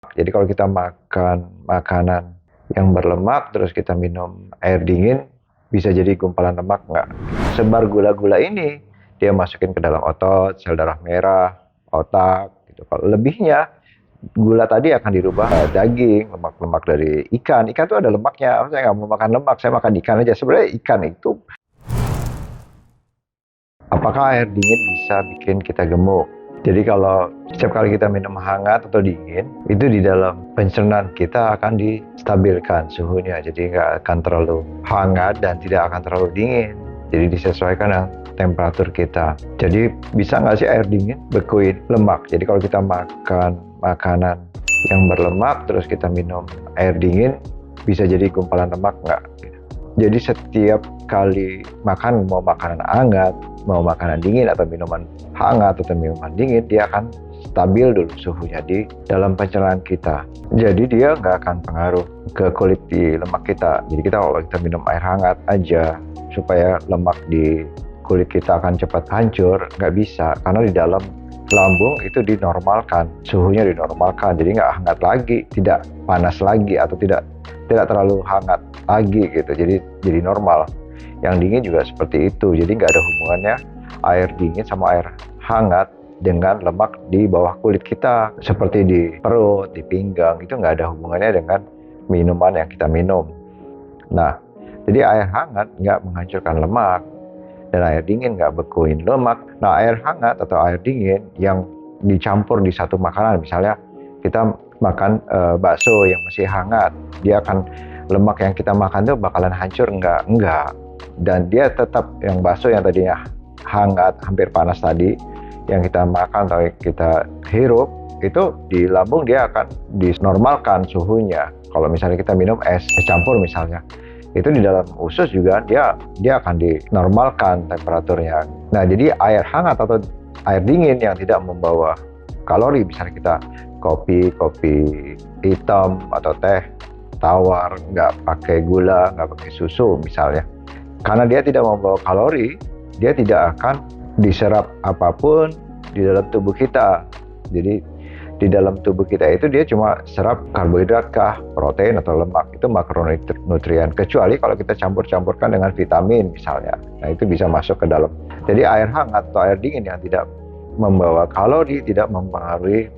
Jadi kalau kita makan makanan yang berlemak, terus kita minum air dingin, bisa jadi gumpalan lemak nggak? Sebar gula-gula ini, dia masukin ke dalam otot, sel darah merah, otak, gitu. Kalau lebihnya, gula tadi akan dirubah daging, lemak-lemak dari ikan. Ikan tuh ada lemaknya. Saya nggak mau makan lemak, saya makan ikan aja. Sebenarnya ikan itu, apakah air dingin bisa bikin kita gemuk? Jadi kalau setiap kali kita minum hangat atau dingin, itu di dalam pencernaan kita akan distabilkan suhunya. Jadi nggak akan terlalu hangat dan tidak akan terlalu dingin. Jadi disesuaikan dengan temperatur kita. Jadi bisa nggak sih air dingin bekuin lemak? Jadi kalau kita makan makanan yang berlemak, terus kita minum air dingin, bisa jadi gumpalan lemak nggak? Jadi setiap kali makan, mau makanan hangat, mau makanan dingin atau minuman hangat atau minuman dingin, dia akan stabil dulu suhunya di dalam pencernaan kita. Jadi dia nggak akan pengaruh ke kulit di lemak kita. Jadi kita kalau kita minum air hangat aja supaya lemak di kulit kita akan cepat hancur, nggak bisa. Karena di dalam lambung itu dinormalkan, suhunya dinormalkan. Jadi nggak hangat lagi, tidak panas lagi, atau tidak terlalu hangat lagi gitu. Jadi normal. Yang dingin juga seperti itu. Jadi nggak ada hubungannya air dingin sama air hangat dengan lemak di bawah kulit kita, seperti di perut, di pinggang. Itu nggak ada hubungannya dengan minuman yang kita minum. Nah, jadi air hangat nggak menghancurkan lemak, dan air dingin nggak bekuin lemak. Nah, air hangat atau air dingin yang dicampur di satu makanan, misalnya kita makan bakso yang masih hangat, dia akan, lemak yang kita makan tuh bakalan hancur enggak. Dan dia tetap, yang bakso yang tadinya hangat, hampir panas tadi, yang kita makan atau kita hirup, itu di lambung dia akan dinormalkan suhunya. Kalau misalnya kita minum es campur misalnya, itu di dalam usus juga dia akan dinormalkan temperaturnya. Nah, jadi air hangat atau air dingin yang tidak membawa kalori, misalnya kita kopi hitam atau teh tawar, nggak pakai gula, nggak pakai susu misalnya, karena dia tidak membawa kalori, dia tidak akan diserap apapun di dalam tubuh kita. Jadi di dalam tubuh kita itu dia cuma serap karbohidrat kah, protein atau lemak, itu makronutrien, kecuali kalau kita campur-campurkan dengan vitamin misalnya. Nah, itu bisa masuk ke dalam. Jadi air hangat atau air dingin yang tidak membawa kalori tidak mempengaruhi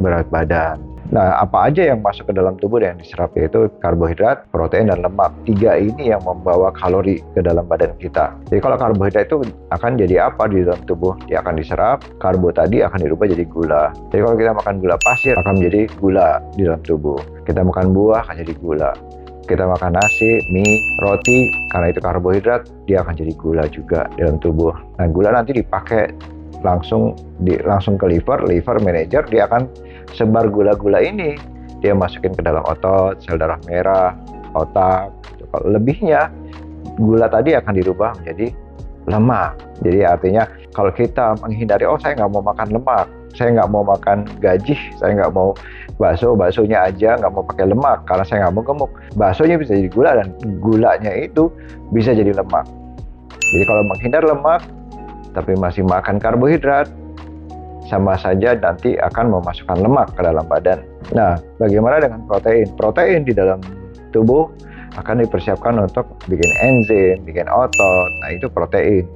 berat badan. Nah, apa aja yang masuk ke dalam tubuh dan yang diserap, yaitu karbohidrat, protein, dan lemak. Tiga ini yang membawa kalori ke dalam badan kita. Jadi kalau karbohidrat itu akan jadi apa di dalam tubuh? Dia akan diserap, karbo tadi akan dirubah jadi gula. Jadi kalau kita makan gula pasir akan menjadi gula di dalam tubuh. Kita makan buah akan jadi gula. Kita makan nasi, mie, roti, karena itu karbohidrat, dia akan jadi gula juga di dalam tubuh. Nah, gula nanti dipakai langsung ke liver manager, dia akan sebar gula-gula ini, dia masukin ke dalam otot, sel darah merah, otak. Kalau lebihnya, gula tadi akan dirubah menjadi lemak. Jadi artinya kalau kita menghindari, saya nggak mau makan lemak, saya nggak mau makan gaji, saya nggak mau baksonya aja nggak mau pakai lemak karena saya nggak mau gemuk, baksonya bisa jadi gula dan gulanya itu bisa jadi lemak. Jadi kalau menghindar lemak tapi masih makan karbohidrat, sama saja nanti akan memasukkan lemak ke dalam badan. Nah, bagaimana dengan protein? Protein di dalam tubuh akan dipersiapkan untuk bikin enzim, bikin otot. Nah, itu protein.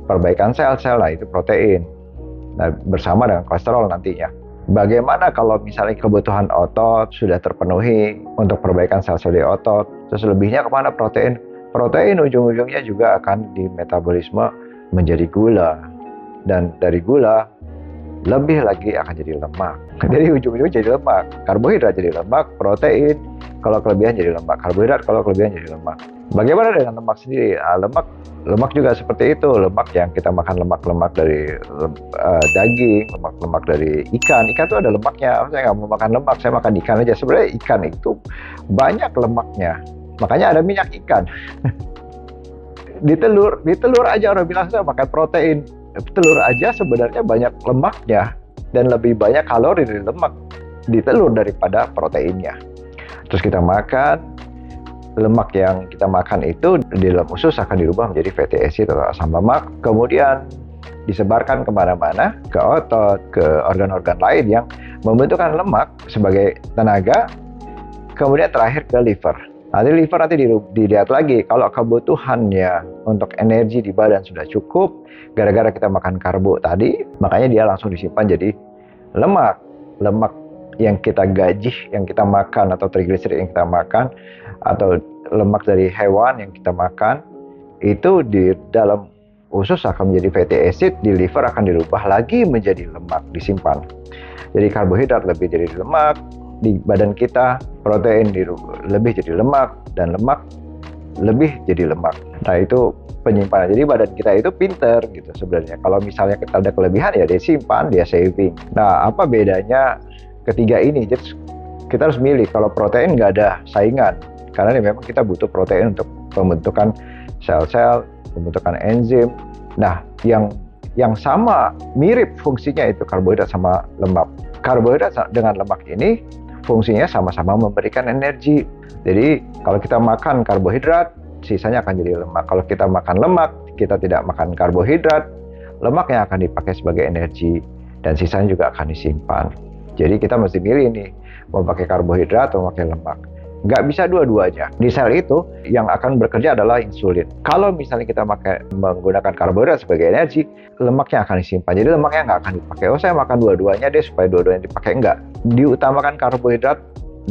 Perbaikan sel-sel, nah itu protein. Nah, bersama dengan kolesterol nantinya. Bagaimana kalau misalnya kebutuhan otot sudah terpenuhi untuk perbaikan sel-sel di otot, terus lebihnya kemana protein? Protein ujung-ujungnya juga akan dimetabolisme menjadi gula. Dan dari gula, lebih lagi akan jadi lemak. Jadi ujung-ujungnya jadi lemak. Karbohidrat jadi lemak, protein kalau kelebihan jadi lemak, karbohidrat kalau kelebihan jadi lemak. Bagaimana dengan lemak sendiri? Lemak juga seperti itu. Lemak yang kita makan, lemak dari daging, lemak dari ikan. Ikan itu ada lemaknya. Saya nggak mau makan lemak, saya makan ikan aja. Sebenarnya ikan itu banyak lemaknya. Makanya ada minyak ikan. Di telur aja orang bilang saya makan protein. Telur aja sebenarnya banyak lemaknya dan lebih banyak kalori dari lemak di telur daripada proteinnya. Terus kita makan, lemak yang kita makan itu di dalam usus akan dirubah menjadi fatty acid atau asam lemak, kemudian disebarkan kemana-mana, ke otot, ke organ-organ lain yang membentukkan lemak sebagai tenaga, kemudian terakhir ke liver. Nanti liver dilihat lagi, kalau kebutuhannya untuk energi di badan sudah cukup, gara-gara kita makan karbo tadi, makanya dia langsung disimpan jadi lemak. Lemak yang kita gajih, yang kita makan, atau trigliserid yang kita makan, atau lemak dari hewan yang kita makan, itu di dalam usus akan menjadi fatty acid, di liver akan dirubah lagi menjadi lemak, disimpan. Jadi karbohidrat lebih jadi lemak di badan kita, protein lebih jadi lemak, dan lemak lebih jadi lemak. Nah, itu penyimpanan. Jadi badan kita itu pinter gitu sebenarnya. Kalau misalnya kita ada kelebihan, ya dia simpan, dia saving. Nah, apa bedanya ketiga ini? Jadi kita harus milih. Kalau protein nggak ada saingan, karena memang kita butuh protein untuk pembentukan sel-sel, pembentukan enzim. Nah, yang sama mirip fungsinya itu karbohidrat sama lemak. Karbohidrat dengan lemak ini fungsinya sama-sama memberikan energi. Jadi kalau kita makan karbohidrat, sisanya akan jadi lemak. Kalau kita makan lemak, kita tidak makan karbohidrat, lemak yang akan dipakai sebagai energi, dan sisanya juga akan disimpan. Jadi kita mesti milih nih, mau pakai karbohidrat atau pakai lemak. Nggak bisa dua-duanya. Di sel itu yang akan bekerja adalah insulin. Kalau misalnya kita menggunakan karbohidrat sebagai energi, lemaknya akan disimpan. Jadi lemaknya nggak akan dipakai. Oh, saya makan dua-duanya deh supaya dua-duanya dipakai. Enggak. Diutamakan karbohidrat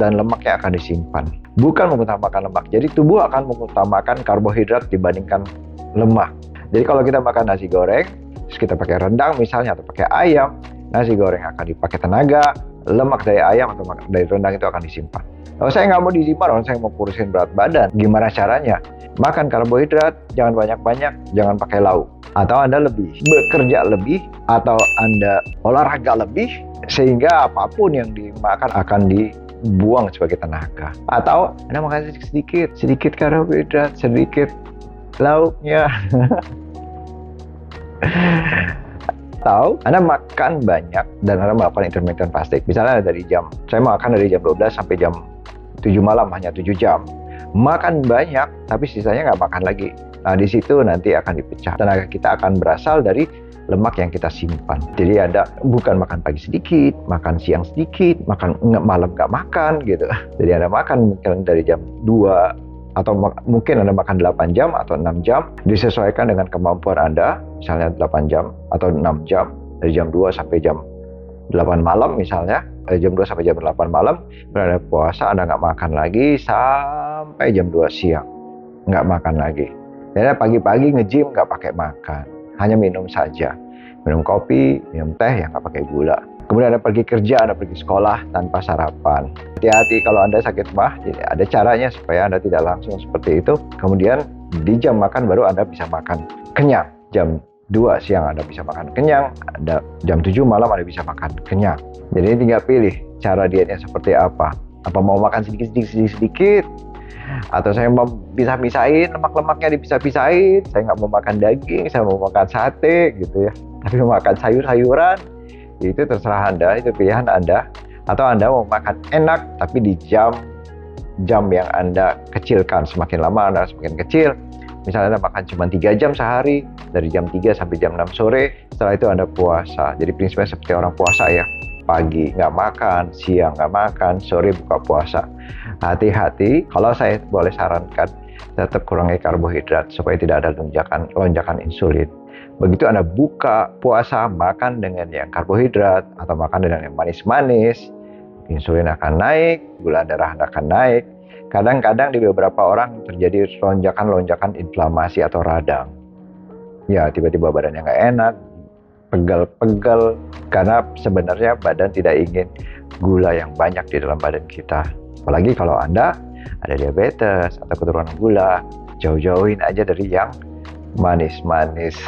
dan lemaknya akan disimpan. Bukan mengutamakan lemak. Jadi tubuh akan mengutamakan karbohidrat dibandingkan lemak. Jadi kalau kita makan nasi goreng, terus kita pakai rendang misalnya atau pakai ayam, nasi goreng akan dipakai tenaga, lemak dari ayam atau dari rendang itu akan disimpan. Kalau saya nggak mau disimpan, orang saya mau kurusin berat badan, gimana caranya? Makan karbohidrat, jangan banyak-banyak, jangan pakai lauk. Atau Anda bekerja lebih, atau Anda olahraga lebih, sehingga apapun yang dimakan akan dibuang sebagai tenaga. Atau Anda makan sedikit karbohidrat, sedikit lauknya. Atau Anda makan banyak dan Anda melakukan intermittent fasting. Misalnya saya makan dari jam 12 sampai jam 7 malam, hanya 7 jam. Makan banyak, tapi sisanya nggak makan lagi. Nah, di situ nanti akan dipecah. Tenaga kita akan berasal dari lemak yang kita simpan. Jadi Anda bukan makan pagi sedikit, makan siang sedikit, malam nggak makan gitu. Jadi Anda makan mungkin dari jam 2, atau mungkin Anda makan 8 jam atau 6 jam, disesuaikan dengan kemampuan Anda, misalnya 8 jam atau 6 jam, dari jam 2 sampai jam 8 malam misalnya, jam 2 sampai jam 8 malam, berada puasa, Anda nggak makan lagi sampai jam 2 siang, nggak makan lagi. Dan pagi-pagi nge-gym nggak pakai makan, hanya minum saja, minum kopi, minum teh yang nggak pakai gula. Kemudian Anda pergi kerja, Anda pergi sekolah tanpa sarapan. Hati-hati kalau Anda sakit mah, jadi ada caranya supaya Anda tidak langsung seperti itu. Kemudian di jam makan baru Anda bisa makan kenyang. Jam 2 siang Anda bisa makan kenyang, jam 7 malam Anda bisa makan kenyang. Jadi tinggal pilih cara dietnya seperti apa. Apa mau makan sedikit, atau saya mau pisah-pisahin, lemak-lemaknya dipisah-pisahin, saya nggak mau makan daging, saya mau makan sate gitu ya. Tapi mau makan sayur-sayuran, itu terserah Anda, itu pilihan Anda. Atau Anda mau makan enak, tapi di jam yang Anda kecilkan. Semakin lama Anda semakin kecil. Misalnya Anda makan cuma 3 jam sehari, dari jam 3 sampai jam 6 sore, setelah itu Anda puasa. Jadi prinsipnya seperti orang puasa ya, pagi nggak makan, siang nggak makan, sore buka puasa. Hati-hati, kalau saya boleh sarankan, tetap kurangi karbohidrat supaya tidak ada lonjakan insulin. Begitu Anda buka puasa, makan dengan yang karbohidrat atau makan dengan yang manis-manis, insulin akan naik, gula darah Anda akan naik. Kadang-kadang di beberapa orang terjadi lonjakan inflamasi atau radang. Ya, tiba-tiba badannya nggak enak, pegel-pegel, karena sebenarnya badan tidak ingin gula yang banyak di dalam badan kita. Apalagi kalau Anda ada diabetes atau keturunan gula, jauh-jauhin aja dari yang manis-manis.